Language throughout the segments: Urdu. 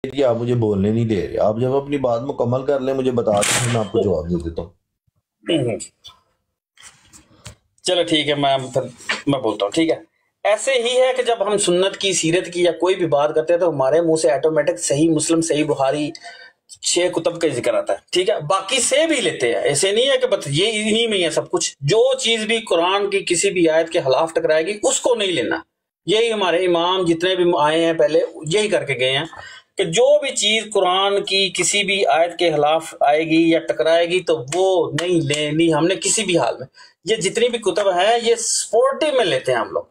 کہ آپ مجھے بولنے نہیں دے رہے. آپ جب اپنی بات مکمل کر لیں مجھے بتا دیں، پھر میں آپ کو جواب دے دیتا ہوں. چلو ٹھیک ہے، میں بولتا ہوں. ٹھیک ہے، ایسے ہی ہے کہ جب ہم سنت کی، سیرت کی یا کوئی بھی بات کرتے ہیں تو ہمارے منہ سے آٹومیٹک صحیح مسلم، صحیح بخاری، 6 کتب کا ذکر آتا ہے. ٹھیک ہے، باقی سے بھی لیتے ہیں. ایسے نہیں ہے کہ بس یہ انہی میں ہی ہے سب کچھ. جو چیز بھی قرآن کی کسی بھی آیت کے خلاف ٹکرائے گی اس کو نہیں لینا. یہی ہمارے امام جتنے بھی آئے ہیں پہلے یہی کر کے گئے ہیں کہ جو بھی چیز قرآن کی کسی بھی آیت کے خلاف آئے گی یا ٹکرائے گی تو وہ نہیں لینی ہم نے کسی بھی حال میں. یہ جتنی بھی کتب ہیں یہ سپورٹو میں لیتے ہیں ہم لوگ.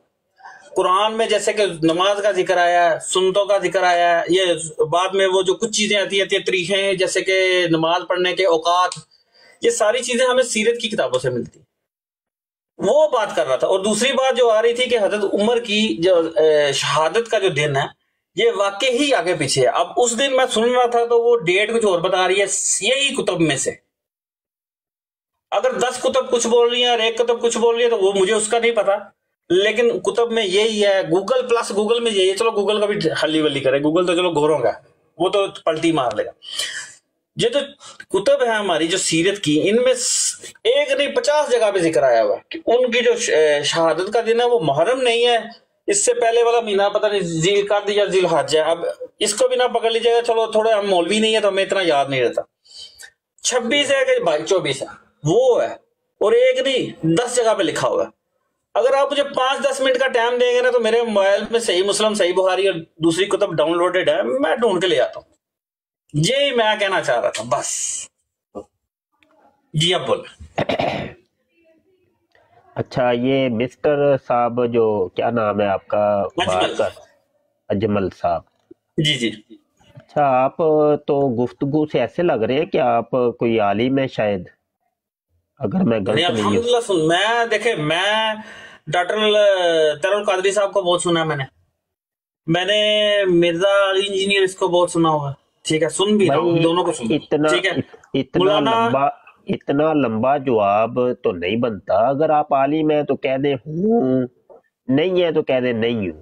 قرآن میں جیسے کہ نماز کا ذکر آیا ہے، سنتوں کا ذکر آیا ہے، یہ بعد میں وہ جو کچھ چیزیں آتی ہیں طریقے جیسے کہ نماز پڑھنے کے اوقات، یہ ساری چیزیں ہمیں سیرت کی کتابوں سے ملتی ہیں. وہ بات کر رہا تھا. اور دوسری بات جو آ رہی تھی کہ حضرت عمر کی جو شہادت کا جو دن ہے یہ واقعی ہی آگے پیچھے ہے. اب اس دن میں سن رہا تھا تو وہ ڈیٹ کچھ اور بتا رہی ہے یہی کتب میں سے. اگر 10 کتب کچھ بول رہی ہیں اور ایک کتب کچھ بول رہی ہے تو وہ مجھے اس کا نہیں پتا، لیکن کتب میں یہی ہے. گوگل پلس گوگل میں یہی ہے. چلو گوگل کا بھی حلی ولی کرے، گوگل تو چلو گوروں کا، وہ تو پلٹی مار لے گا. یہ جو کتب ہے ہماری جو سیرت کی، ان میں ایک نہیں 50 جگہ پہ ذکر آیا ہوا کہ ان کی جو شہادت کا دن ہے وہ محرم نہیں ہے، اس سے پہلے والا مہینہ پتہ نہیں ذی القعدہ یا ذی الحجہ ہے. اب اس کو بھی نہ پکڑ لیجیے گا. چلو تھوڑے ہم مولوی نہیں ہے تو ہمیں اتنا یاد نہیں رہتا. 26 ہے کہ 24 ہے وہ ہے، اور ایک نہیں 10 جگہ پہ لکھا ہوا ہے. اگر آپ مجھے 5-10 منٹ کا ٹائم دیں گے نا تو میرے موبائل میں صحیح مسلم، صحیح بخاری اور دوسری کتب ڈاؤن لوڈڈ ہے، میں ڈھونڈ کے لے آتا ہوں. یہی میں کہنا چاہ رہا تھا بس. جی اب بول. اچھا، یہ مسٹر صاحب جو کیا نام ہے آپ کا اجمل. بات کر، اجمل صاحب. جی جی. اچھا، آپ تو گفتگو سے ایسے لگ رہے ہیں کہ آپ کوئی عالم ہے شاید، اگر میں نہیں غلط نہیں ہوں. الحمدللہ میں دیکھیں میں ڈاکٹر تر القادری صاحب کو بہت سنا ہے. میں نے مرزا علی انجینئر اس کو بہت سنا ہوا. ٹھیک ہے، سن بھی رہا ہوں، بھائی دونوں کو سن. ٹھیک ہے، مولانا اتنا لمبا جواب تو نہیں بنتا. اگر آپ عالم ہیں تو کہہ دیں ہوں، نہیں ہے تو کہہ دیں نہیں ہوں.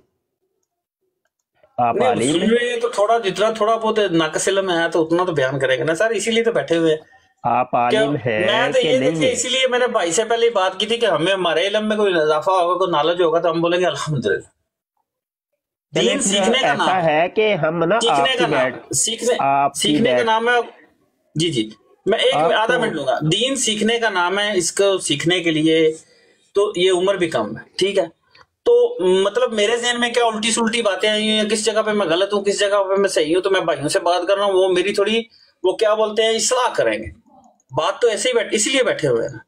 آپ نہیں عالم سن ہیں، رہے ہیں تو تھوڑا جتنا تھوڑا بہت ناقص علم ہے تو اتنا تو بیان کریں گے نا سر. اسی لیے تو بیٹھے ہوئے ہیں. آپ عالم میں ہیں تو کہ یہ نہیں دیکھیے ہیں. اسی لیے میں نے بھائی سے پہلے بات کی تھی کہ ہمیں ہمارے علم میں کوئی اضافہ ہوگا، کوئی نالج ہوگا تو ہم بولیں گے الحمدللہ. چلیں دین پھر سیکھنے کا ایسا نام ہے. ہے کہ ہم نا سیکھنے آپ کی کا نام بیٹھ ہے. آپ کی سیکھنے کا بیٹھ نام ہے. جی جی، میں ایک آپ آدھا تو منٹ لوں گا. دین سیکھنے کا نام ہے. اس کو سیکھنے کے لیے تو یہ عمر بھی کم ہے. ٹھیک ہے، تو مطلب میرے ذہن میں کیا الٹی سلٹی باتیں آئی ہیں، کس جگہ پہ میں غلط ہوں، کس جگہ پہ میں صحیح ہوں. تو میں بھائیوں سے بات کر رہا ہوں، وہ میری تھوڑی وہ کیا بولتے ہیں اصلاح کریں گے. بات تو ایسے ہی اسی لیے بیٹھے ہوئے ہیں.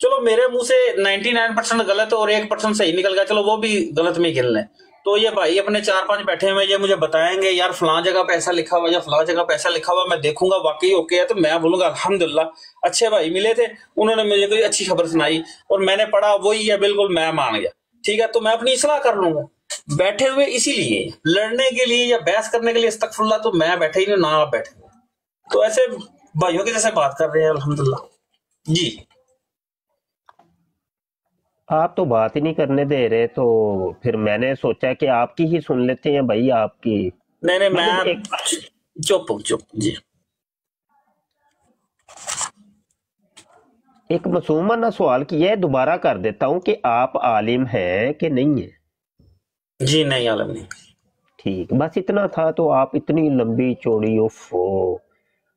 چلو میرے منہ سے 99% غلط اور 1% صحیح نکل گیا، چلو وہ بھی غلط میں گن لیں. تو یہ بھائی اپنے 4-5 بیٹھے ہوئے یہ مجھے بتائیں گے یار فلاں جگہ پہ ایسا لکھا ہوا یا فلاں جگہ پہ ایسا لکھا ہوا. میں دیکھوں گا واقعی اوکے ہے تو میں بولوں گا الحمدللہ. اچھے بھائی ملے تھے، انہوں نے مجھے کوئی اچھی خبر سنائی اور میں نے پڑھا وہی ہے بالکل، میں مان گیا. ٹھیک ہے، تو میں اپنی اصلاح کر لوں گا. بیٹھے ہوئے اسی لیے لڑنے کے لیے یا بحث کرنے کے لیے استغفر اللہ، تو میں بیٹھے ہی نہیں، نہ آپ بیٹھے. تو ایسے بھائیوں کے جیسے بات کر رہے ہیں الحمدللہ. جی آپ تو بات ہی نہیں کرنے دے رہے، تو پھر میں نے سوچا کہ آپ کی ہی سن لیتے ہیں بھائی. آپ کی نہیں مجھے میں ایک چپ ہوں چپ. جی معصومانہ سوال کیا ہے، دوبارہ کر دیتا ہوں کہ آپ عالم ہیں کہ نہیں ہیں. جی نہیں عالم نہیں. ٹھیک، بس اتنا تھا. تو آپ اتنی لمبی چوڑی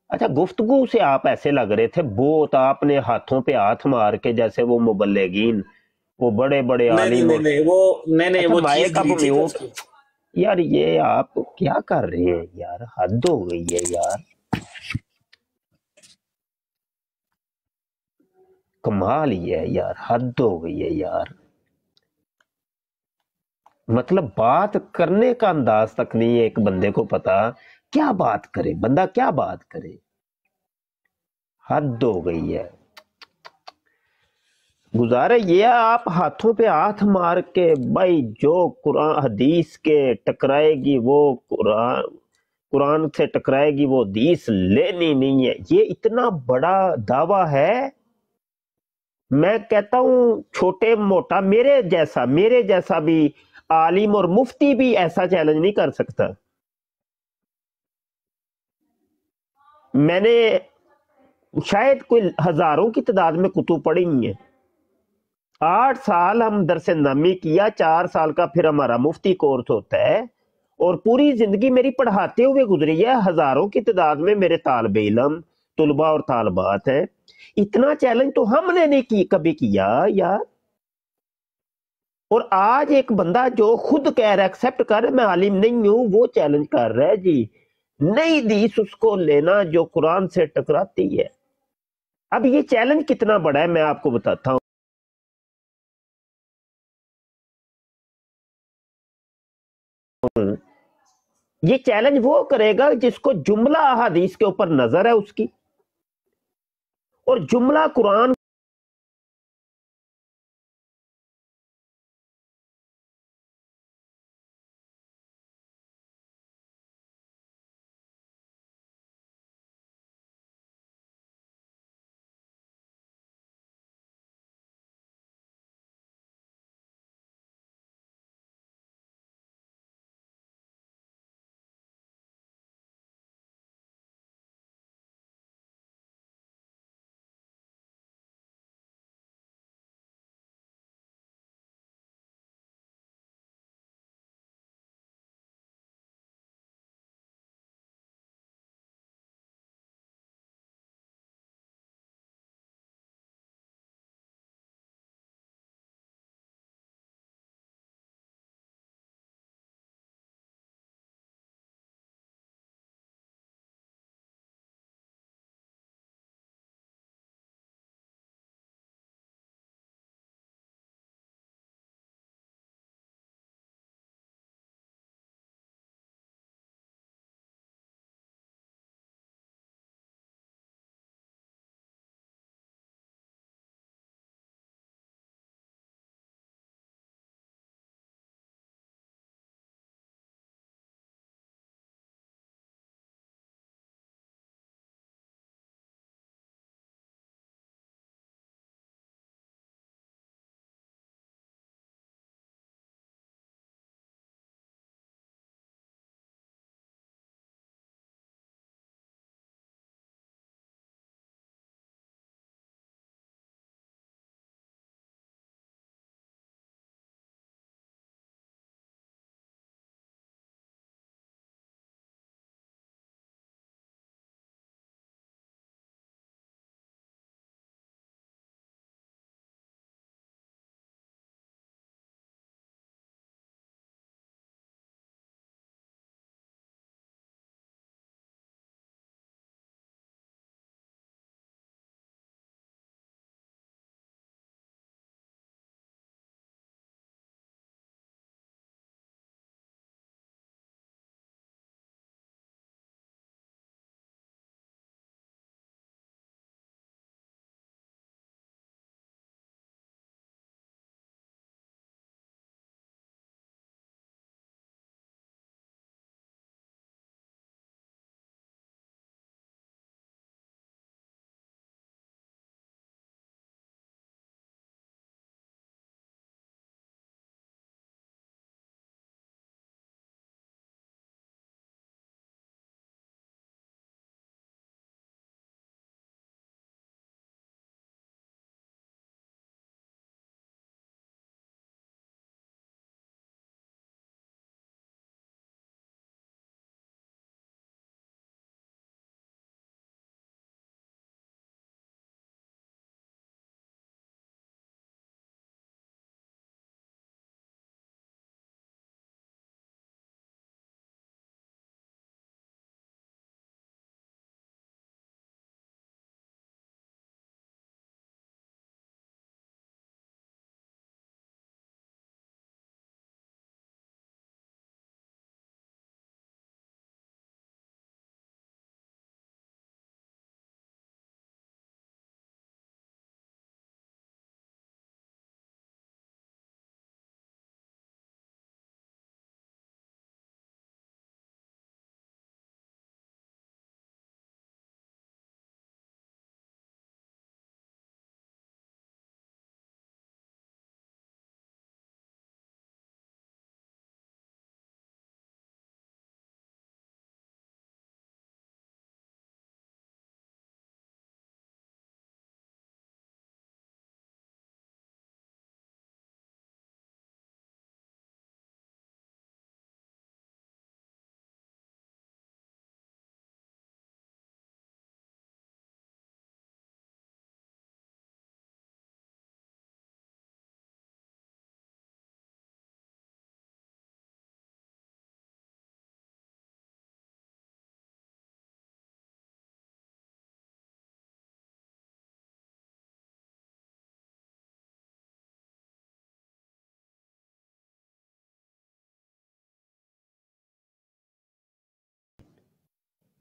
اچھا گفتگو سے آپ ایسے لگ رہے تھے بہت، آپ نے ہاتھوں پہ ہاتھ مار کے جیسے وہ مبلغین، وہ بڑے بڑے نہیں نہیں عالم. نہیں نہیں وہ نہیں اچھا وہ چیز مائک اب گری تھی تو اس میوٹ. کی. یار یہ آپ کیا کر رہے ہیں یار، حد ہو گئی ہے یار، کمال ہی ہے یار، حد ہو گئی ہے یار. مطلب بات کرنے کا انداز تک نہیں ہے ایک بندے کو پتا کیا بات کرے، بندہ کیا بات کرے. حد ہو گئی ہے. گزارا یہ ہے آپ ہاتھوں پہ ہاتھ مار کے بھائی جو قرآن حدیث کے ٹکرائے گی وہ قرآن سے ٹکرائے گی وہ حدیث لینی نہیں ہے. یہ اتنا بڑا دعویٰ ہے. میں کہتا ہوں چھوٹے موٹا میرے جیسا بھی عالم اور مفتی بھی ایسا چیلنج نہیں کر سکتا. میں نے شاید کوئی ہزاروں کی تعداد میں کتب پڑھی ہوئی ہیں. 8 سال ہم درس نامی کیا, 4 سال کا پھر ہمارا مفتی کورس ہوتا ہے, اور پوری زندگی میری پڑھاتے ہوئے گزری ہے. ہزاروں کی تعداد میں میرے طالب علم, طلباء اور طالبات ہیں. اتنا چیلنج تو ہم نے نہیں کبھی کیا یار. اور آج ایک بندہ جو خود کہہ رہا ہے, ایکسپٹ کر رہا ہے میں عالم نہیں ہوں, وہ چیلنج کر رہا ہے جی نئی حدیث اس کو لینا جو قرآن سے ٹکراتی ہے. اب یہ چیلنج کتنا بڑا ہے میں آپ کو بتاتا ہوں. یہ چیلنج وہ کرے گا جس کو جملہ احادیث کے اوپر نظر ہے اس کی, اور جملہ قرآن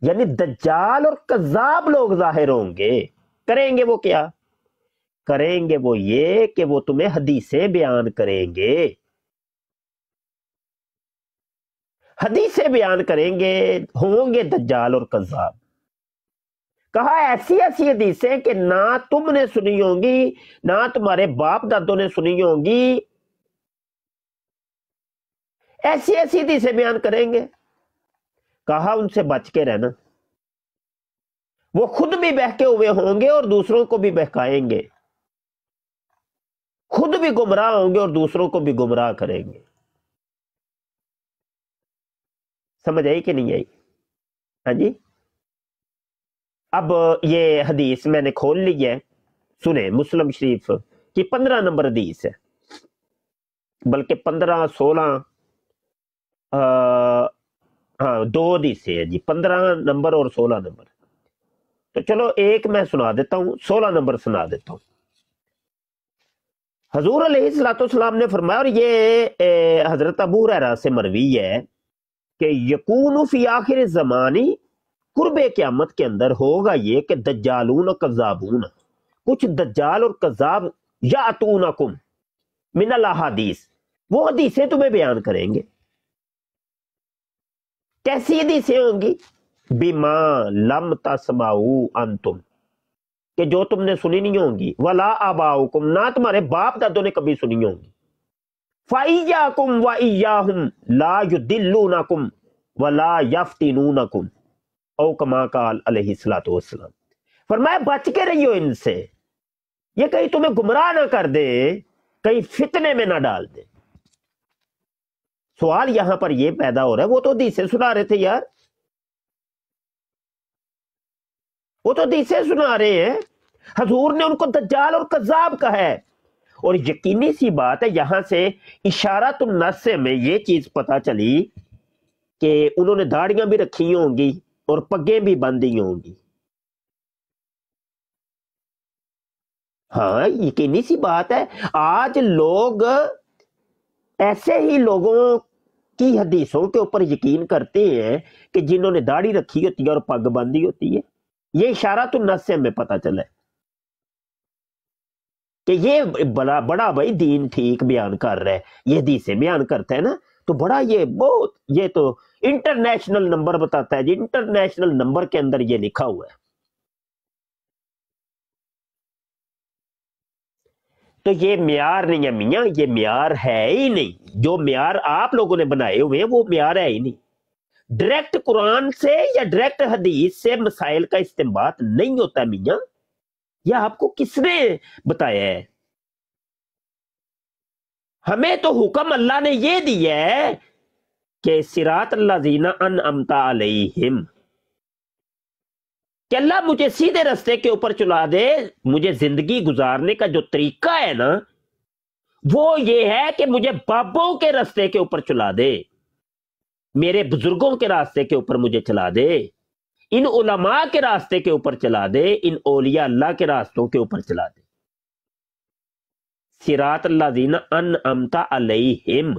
یعنی دجال اور کذاب لوگ ظاہر ہوں گے. کریں گے وہ کیا؟ کریں گے وہ یہ کہ وہ تمہیں حدیثیں بیان کریں گے. حدیثیں بیان کریں گے، ہوں گے دجال اور کذاب. کہا ایسی ایسی حدیثیں کہ نہ تم نے سنی ہوں گی، نہ تمہارے باپ دادوں نے سنی ہوں گی. ایسی ایسی حدیثیں بیان کریں گے. کہا ان سے بچ کے رہنا. وہ خود بھی بہکے ہوئے ہوں گے اور دوسروں کو بھی بہکائیں گے. خود بھی گمراہ ہوں گے اور دوسروں کو بھی گمراہ کریں گے. سمجھ آئی کہ نہیں آئی؟ ہاں جی. اب یہ حدیث میں نے کھول لی ہے، سنیں. مسلم شریف کی 15 نمبر حدیث ہے، بلکہ 15 16 ہاں 2 حدیثیں ہیں جی، 15 نمبر اور 16 نمبر. تو چلو ایک میں سنا دیتا ہوں، 16 نمبر سنا دیتا ہوں. حضور علیہ الصلوۃ والسلام نے فرمایا، اور یہ حضرت ابو ہریرہ سے مروی ہے کہ یکون فی آخر الزمانی، قرب قیامت کے اندر ہوگا یہ کہ دجالون و کذابون، کچھ دجال اور کذاب یاتونکم من الاحادیث، وہ حدیثیں تمہیں بیان کریں گے. کیسی حدیثیں ہوں گی؟ بما لم تسمعوا انتم، کہ جو تم نے سنی نہیں ہوں گی. ولا آباؤکم، نہ تمہارے باپ دادوں نے کبھی سنی ہوں گی. فَإِيَّاكُمْ وَإِيَّاهُمْ لَا يُدِلُّونَكُمْ وَلَا يَفْتِنُونَكُمْ، او کما قال علیہ الصلوۃ والسلام. فرمایا بچ کے رہیو ان سے، یہ کہیں تمہیں گمراہ نہ کر دے، کہیں فتنے میں نہ ڈال دے. سوال یہاں پر یہ پیدا ہو رہا ہے، وہ تو حدیثیں سنا رہے تھے یار، وہ تو حدیثیں سنا رہے ہیں. حضور نے ان کو دجال اور کذاب کہا ہے. اور یقینی سی بات ہے، یہاں سے اشارۃ النص میں یہ چیز پتا چلی کہ انہوں نے داڑیاں بھی رکھی ہوں گی اور پگیں بھی باندھی ہوں گی. ہاں یقینی سی بات ہے. آج لوگ ایسے ہی لوگوں کی حدیثوں کے اوپر یقین کرتے ہیں کہ جنہوں نے داڑھی رکھی ہوتی ہے اور پگ باندھی ہوتی ہے. یہ اشارۃ النص سے ہمیں پتا چلا ہے کہ یہ بڑا بھائی دین ٹھیک بیان کر رہا ہے، یہ حدیثیں بیان کرتا ہے نا، تو بڑا یہ تو انٹرنیشنل نمبر بتاتا ہے جی. انٹرنیشنل نمبر کے اندر یہ لکھا ہوا ہے. تو یہ معیار نہیں ہے میاں، یہ معیار ہے ہی نہیں. جو معیار آپ لوگوں نے بنائے ہوئے ہیں وہ معیار ہے ہی نہیں. ڈائریکٹ قرآن سے یا ڈائریکٹ حدیث سے مسائل کا استنباط نہیں ہوتا میاں. یہ آپ کو کس نے بتایا ہے؟ ہمیں تو حکم اللہ نے یہ دیا ہے کہ صراط الذین انعمت علیہم، کہ اللہ مجھے سیدھے رستے کے اوپر چلا دے. مجھے زندگی گزارنے کا جو طریقہ ہے نا وہ یہ ہے کہ مجھے بابوں کے راستے کے اوپر چلا دے، میرے بزرگوں کے راستے کے اوپر مجھے چلا دے، ان علماء کے راستے کے اوپر چلا دے، ان اولیاء اللہ کے راستوں کے اوپر چلا دے. صراط الذین انعمت علیہم،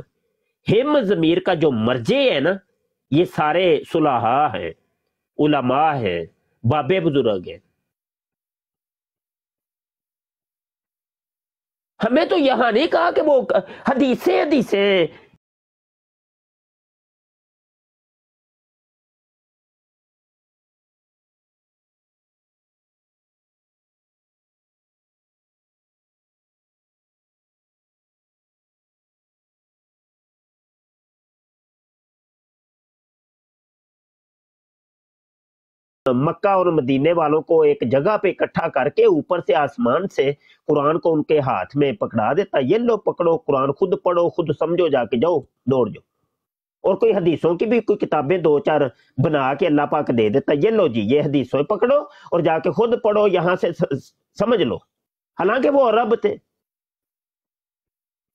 ہم ضمیر کا جو مرجع ہے نا، یہ سارے صلحاء ہیں، علماء ہیں، بابے بزرگ ہیں. ہمیں تو یہاں نہیں کہا کہ وہ حدیثیں مکہ اور مدینے والوں کو ایک جگہ پہ اکٹھا کر کے اوپر سے آسمان سے قرآن کو ان کے ہاتھ میں پکڑا دیتا، یہ لو پکڑو قرآن، خود پڑھو، خود سمجھو، جا کے جاؤ دوڑ جاؤ. اور کوئی حدیثوں کی بھی کوئی کتابیں 2 4 بنا کے اللہ پاک دے دیتا، یہ لو جی یہ حدیثوں پکڑو اور جا کے خود پڑھو، یہاں سے سمجھ لو. حالانکہ وہ عرب تھے،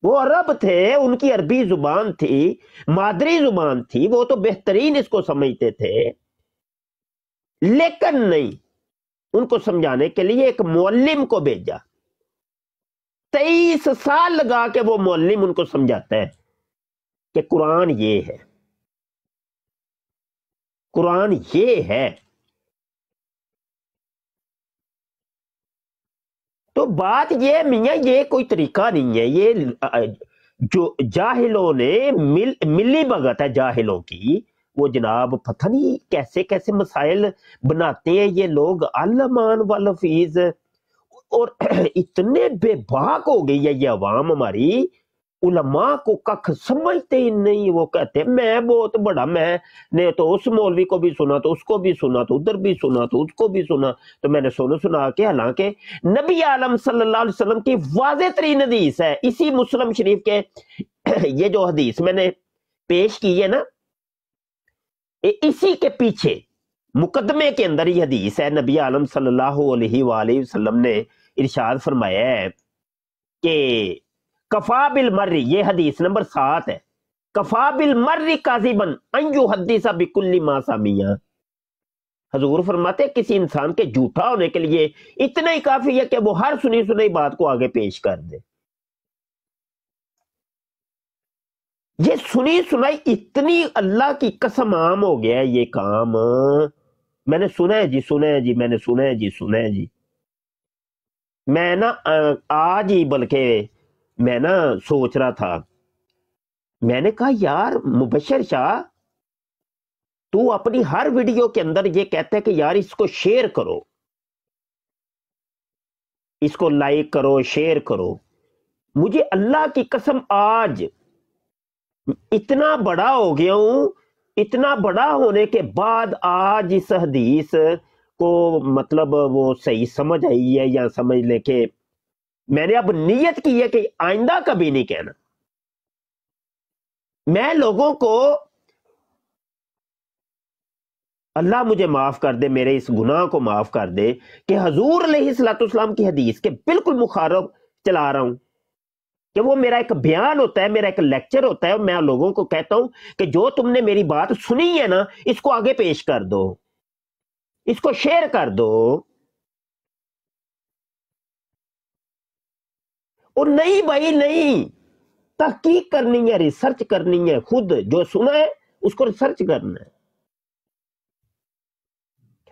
وہ عرب تھے، ان کی عربی زبان تھی، مادری زبان تھی، وہ تو بہترین اس کو سمجھتے تھے. لیکن نہیں، ان کو سمجھانے کے لیے ایک معلم کو بھیجا. 23 سال لگا کے وہ معلم ان کو سمجھاتا ہے کہ قرآن یہ ہے. قرآن یہ ہے. تو بات یہ میاں یہ کوئی طریقہ نہیں ہے، یہ جو جاہلوں نے ملی بھگت ہے جاہلوں کی، وہ جناب پتہ نہیں کیسے کیسے مسائل بناتے ہیں یہ لوگ، علمان والفیظ، اور اتنے بے باک ہو گئی ہے یہ عوام ہماری، علماء کو کخ سمجھتے ہی نہیں. وہ کہتے ہیں میں بہت بڑا، میں نے تو اس مولوی کو بھی سنا، تو اس کو بھی سنا، تو ادھر بھی سنا، تو اس کو بھی سنا. تو میں نے سنا کے، حالانکہ نبی عالم صلی اللہ علیہ وسلم کی واضح ترین حدیث ہے، اسی مسلم شریف کے یہ جو حدیث میں نے پیش کی ہے نا، اسی کے پیچھے مقدمے کے اندر یہ حدیث ہے. نبی عالم صلی اللہ علیہ وآلہ وسلم نے ارشاد فرمایا ہے کہ کفا بالمر، یہ حدیث نمبر 7 ہے، کفا بالمر کاذبا ان یحدث بکل ما سمع. حضور فرماتے ہیں کسی انسان کے جھوٹا ہونے کے لیے اتنا ہی کافی ہے کہ وہ ہر سنی سنی بات کو آگے پیش کر دے. یہ سنی سنائی اتنی اللہ کی قسم عام ہو گیا ہے یہ کام. میں نے سنا ہے جی، سنا ہے جی، میں نے سنا ہے جی، سنا ہے جی. میں نا آج ہی بلکہ میں نا سوچ رہا تھا، میں نے کہا یار مبشر شاہ، تو اپنی ہر ویڈیو کے اندر یہ کہتا ہے کہ یار اس کو شیئر کرو، اس کو لائک کرو، شیئر کرو. مجھے اللہ کی قسم آج اتنا بڑا ہو گیا ہوں، اتنا بڑا ہونے کے بعد آج اس حدیث کو مطلب وہ صحیح سمجھ آئی ہے، یا سمجھ لے کہ میں نے اب نیت کی ہے کہ آئندہ کبھی نہیں کہنا. میں لوگوں کو، اللہ مجھے معاف کر دے، میرے اس گناہ کو معاف کر دے کہ حضور علیہ الصلوۃ والسلام کی حدیث کے بالکل مخالف چلا رہا ہوں، کہ وہ میرا ایک بیان ہوتا ہے، میرا ایک لیکچر ہوتا ہے، میں لوگوں کو کہتا ہوں کہ جو تم نے میری بات سنی ہے نا، اس کو آگے پیش کر دو، اس کو شیئر کر دو. اور نہیں بھائی نہیں، تحقیق کرنی ہے، ریسرچ کرنی ہے، خود جو سنا ہے اس کو ریسرچ کرنا ہے.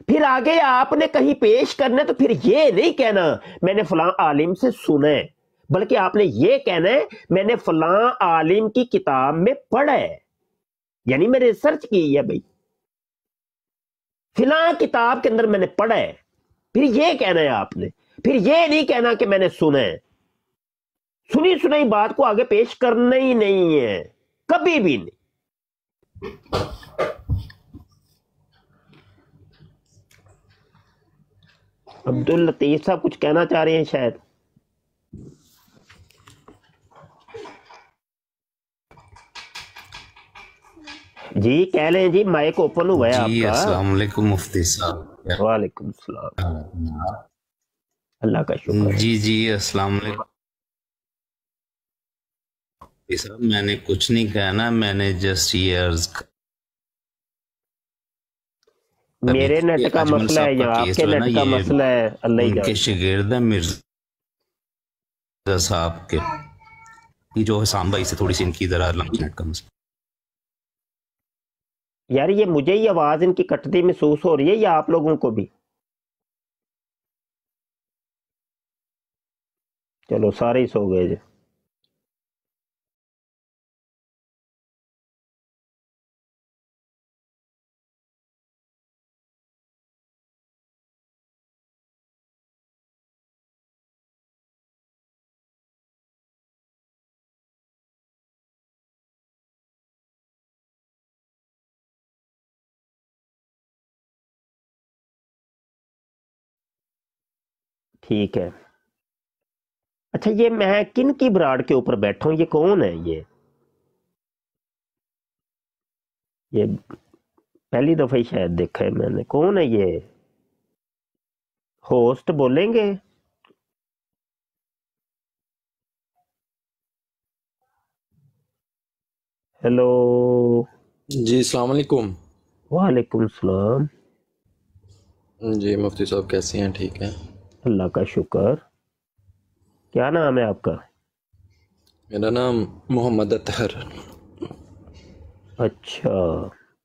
پھر آگے آپ نے کہیں پیش کرنا ہے تو پھر یہ نہیں کہنا میں نے فلاں عالم سے سنا ہے، بلکہ آپ نے یہ کہنا ہے میں نے فلاں عالم کی کتاب میں پڑھا ہے، یعنی میں نے ریسرچ کی ہے بھائی، فلاں کتاب کے اندر میں نے پڑھا ہے. پھر یہ کہنا ہے آپ نے، پھر یہ نہیں کہنا کہ میں نے سنا ہے. سنی سنائی بات کو آگے پیش کرنا ہی نہیں ہے، کبھی بھی نہیں. عبد اللطیف صاحب کچھ کہنا چاہ رہے ہیں شاید. جی کہہ لیں جی، مائک اوپن ہوا ہے آپ جی کا. السلام علیکم مفتی صاحب. وعلیکم السلام. اللہ کا شکر ہے. جی السلام علیکم مفتی صاحب. میں نے کچھ نہیں کہنا، میں نے جسٹ یہ عرض میرے نیٹ کا اجمل مسئلہ ہے صاحب یا کا آپ کیس کے جو ہے نا، نیٹ کا یہ مسئلہ ہے، اللہ ہی ان کے جانتا ہے. شاگرد ہیں مرزا صاحب کے، یہ جو حسام بھائی سے تھوڑی سی ان کی ذرا نیٹ کا مسئلہ. یار یہ مجھے ہی آواز ان کی کٹتی محسوس ہو رہی ہے یا آپ لوگوں کو بھی؟ چلو سارے ہی سو گئے جی. ٹھیک ہے. اچھا یہ میں کن کی براڈ کے اوپر بیٹھا ہوں؟ یہ کون ہے؟ یہ پہلی دفعہ ہی شاید دیکھا ہے میں نے. کون ہے یہ ہوسٹ؟ بولیں گے؟ ہیلو. جی السلام علیکم. وعلیکم السلام. جی مفتی صاحب کیسے ہیں؟ ٹھیک ہے اللہ کا شکر. کیا نام ہے آپ کا؟ میرا نام محمد اطہر. اچھا